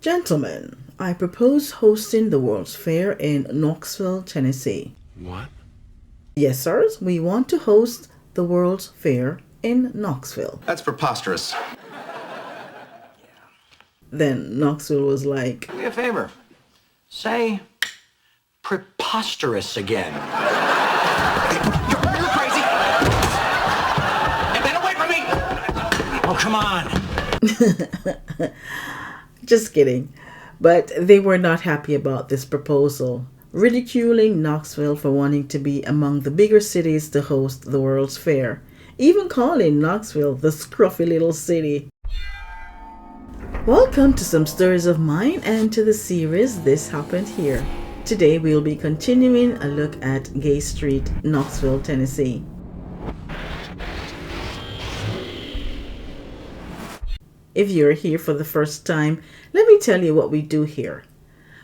Gentlemen, I propose hosting the World's Fair in Knoxville, Tennessee. What? Yes, sirs, we want to host the World's Fair in Knoxville. That's preposterous. Then Knoxville was like, Do me a favor. Say preposterous again. You're crazy. Get away from me. Oh, come on. just kidding. But they were not happy about this proposal, ridiculing Knoxville for wanting to be among the bigger cities to host the World's Fair, even calling Knoxville the scruffy little city. Welcome to Some Stories of Mine and to the series This Happened Here. Today we'll be continuing a look at Gay Street, Knoxville, Tennessee. If you're here for the first time, let me tell you what we do here.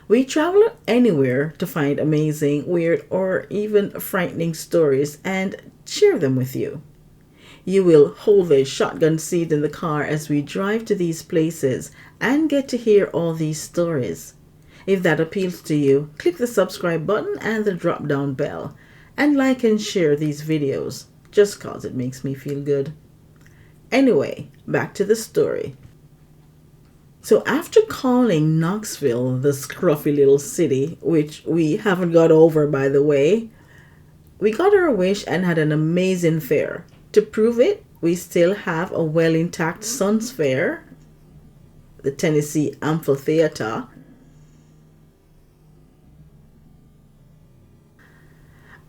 We travel anywhere to find amazing, weird, or even frightening stories and share them with you. You will hold a shotgun seat in the car as we drive to these places and get to hear all these stories. If that appeals to you, click the subscribe button and the drop down bell, and like and share these videos, just cause it makes me feel good. Anyway, back to the story. So after calling Knoxville the scruffy little city, which we haven't got over by the way, we got our wish and had an amazing fair. To prove it, we still have a well intact Sun's Fair, the Tennessee Amphitheater,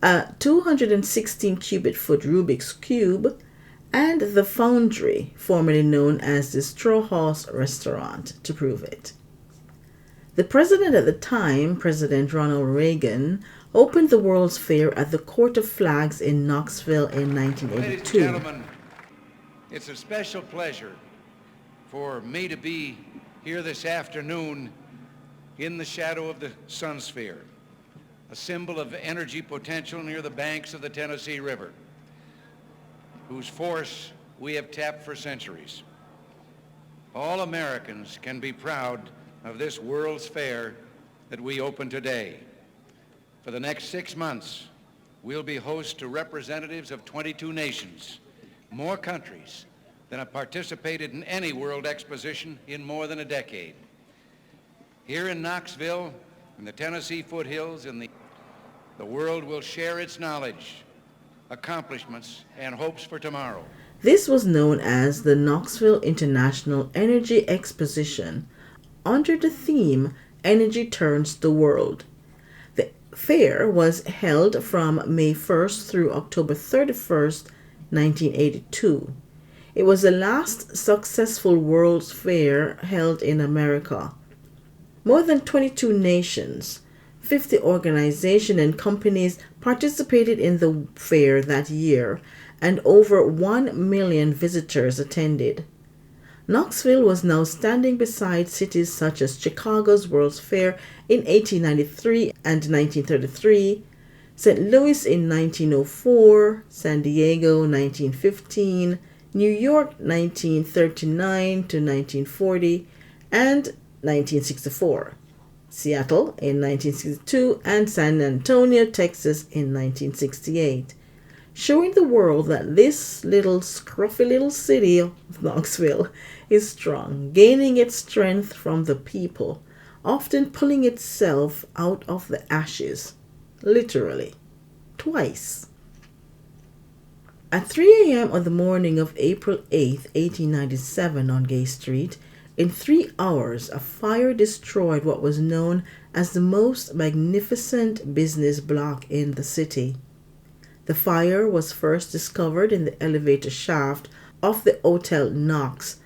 a 216 cubic foot Rubik's Cube, and the Foundry, formerly known as the Straw Horse Restaurant, to prove it. The president at the time, President Ronald Reagan, opened the World's Fair at the Court of Flags in Knoxville in 1982. Ladies and gentlemen, it's a special pleasure for me to be here this afternoon in the shadow of the Sun Sphere, a symbol of energy potential near the banks of the Tennessee River, whose force we have tapped for centuries. All Americans can be proud of this World's Fair that we open today. For the next 6 months, we'll be host to representatives of 22 nations, more countries than have participated in any world exposition in more than a decade. Here in Knoxville, in the Tennessee foothills, the world will share its knowledge, accomplishments, and hopes for tomorrow. This was known as the Knoxville International Energy Exposition, under the theme Energy Turns the World. The fair was held from May 1st through October 31st, 1982. It was the last successful World's Fair held in America. More than 22 nations, 50 organizations and companies participated in the fair that year, and over 1 million visitors attended. Knoxville was now standing beside cities such as Chicago's World's Fair in 1893 and 1933, St. Louis in 1904, San Diego 1915, New York 1939 to 1940, and 1964. Seattle in 1962, and San Antonio, Texas in 1968, showing the world that this little scruffy little city of Knoxville is strong, gaining its strength from the people, often pulling itself out of the ashes, literally, twice. At 3 a.m. on the morning of April 8, 1897 on Gay Street, in 3 hours, a fire destroyed what was known as the most magnificent business block in the city. The fire was first discovered in the elevator shaft of the Hotel Knox,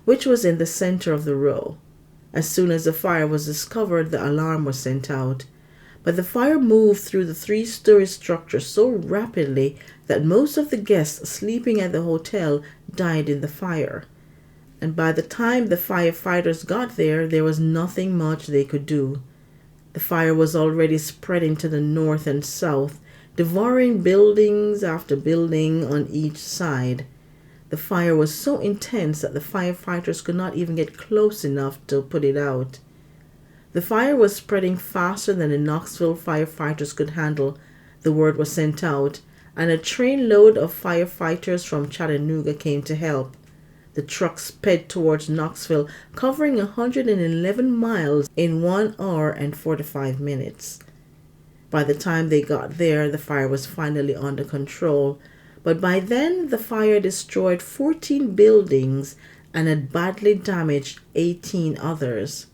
which was in the center of the row. As soon as the fire was discovered, the alarm was sent out. But the fire moved through the 3-story structure so rapidly that most of the guests sleeping at the hotel died in the fire. And by the time the firefighters got there, there was nothing much they could do. The fire was already spreading to the north and south, devouring buildings after building on each side. The fire was so intense that the firefighters could not even get close enough to put it out. The fire was spreading faster than the Knoxville firefighters could handle. The word was sent out, and a trainload of firefighters from Chattanooga came to help. The truck sped towards Knoxville, covering 111 miles in 1 hour and 45 minutes. By the time they got there, the fire was finally under control, but by then the fire destroyed 14 buildings and had badly damaged 18 others.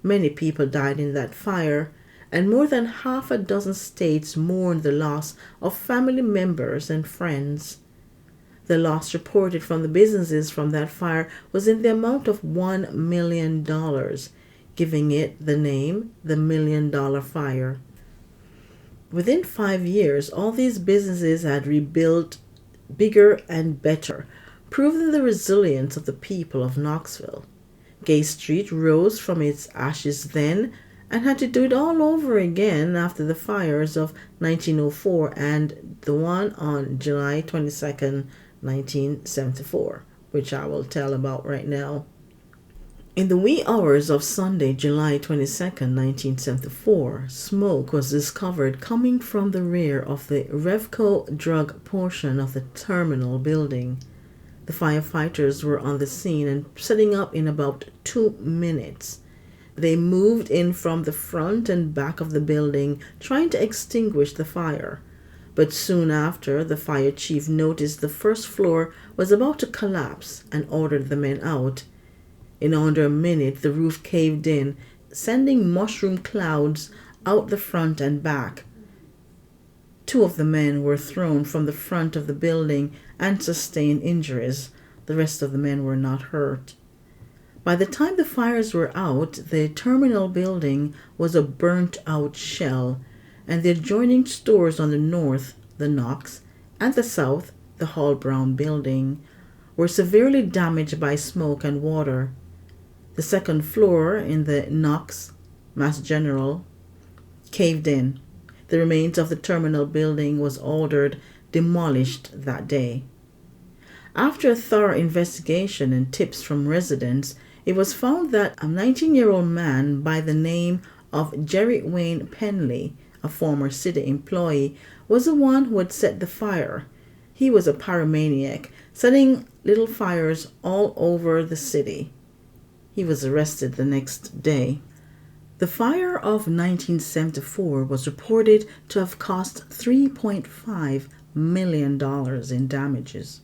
Many people died in that fire, and more than half a dozen states mourned the loss of family members and friends. The loss reported from the businesses from that fire was in the amount of $1 million, giving it the name the $1 Million Fire. Within 5 years, all these businesses had rebuilt bigger and better, proving the resilience of the people of Knoxville. Gay Street rose from its ashes then and had to do it all over again after the fires of 1904 and the one on July 22nd, 1974, which I will tell about right now. In the wee hours of Sunday, July 22nd, 1974, smoke was discovered coming from the rear of the Revco drug portion of the terminal building. The firefighters were on the scene and setting up in about 2 minutes. They moved in from the front and back of the building, trying to extinguish the fire. But soon after, the fire chief noticed the first floor was about to collapse and ordered the men out. In under a minute, the roof caved in, sending mushroom clouds out the front and back. 2 of the men were thrown from the front of the building and sustained injuries. The rest of the men were not hurt. By the time the fires were out, the terminal building was a burnt-out shell, and the adjoining stores on the north, the Knox, and the south, the Hall Brown building, were severely damaged by smoke and water. The second floor in the Knox, Mass General, caved in. The remains of the terminal building was ordered demolished that day. After a thorough investigation and tips from residents, it was found that a 19-year-old man by the name of Jerry Wayne Penley, a former city employee, was the one who had set the fire. He was a pyromaniac, setting little fires all over the city. He was arrested the next day. The fire of 1974 was reported to have cost $3.5 million in damages.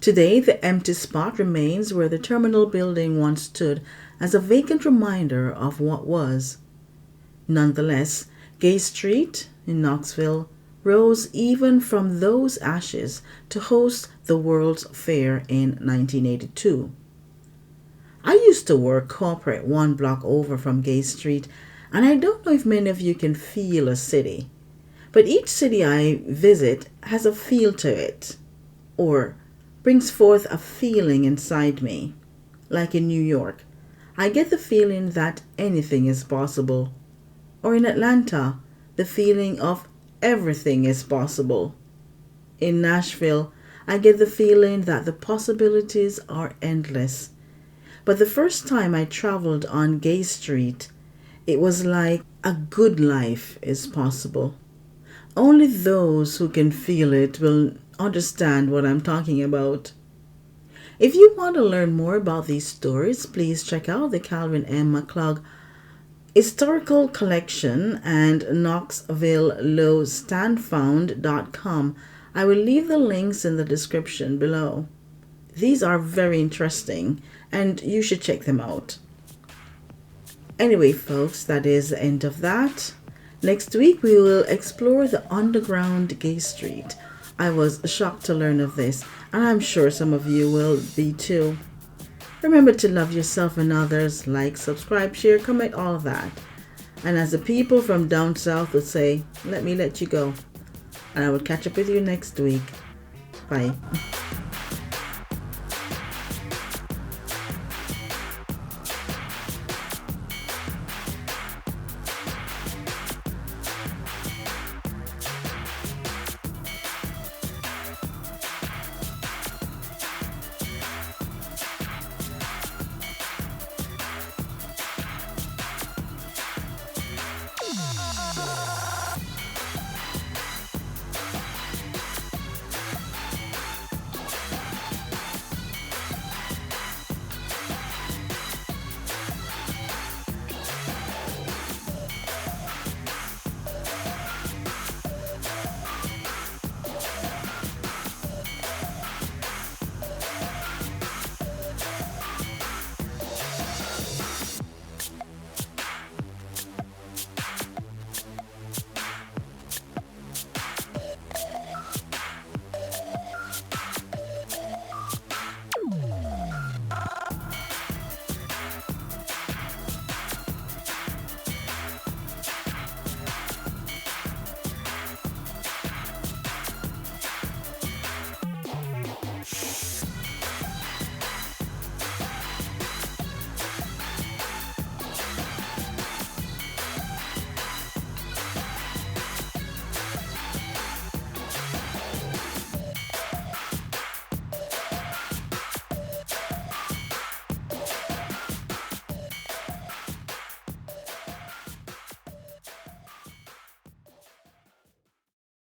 Today, the empty spot remains where the terminal building once stood as a vacant reminder of what was. Nonetheless, Gay Street in Knoxville rose even from those ashes to host the World's Fair in 1982. I used to work corporate 1 block over from Gay Street, and I don't know if many of you can feel a city, but each city I visit has a feel to it, or brings forth a feeling inside me. Like in New York, I get the feeling that anything is possible, or in Atlanta, the feeling of everything is possible. In Nashville, I get the feeling that the possibilities are endless. But the first time I traveled on Gay Street, it was like a good life is possible. Only those who can feel it will understand what I'm talking about. If you want to learn more about these stories, please check out the Calvin M. McClung Historical Collection and KnoxvilleLowStandFound.com. I will leave the links in the description below. These are very interesting, and you should check them out. Anyway, folks, that is the end of that. Next week, we will explore the underground Gay Street. I was shocked to learn of this, and I'm sure some of you will be too. Remember to love yourself and others, like, subscribe, share, comment, all of that. And as the people from down south would say, let me let you go. And I will catch up with you next week. Bye.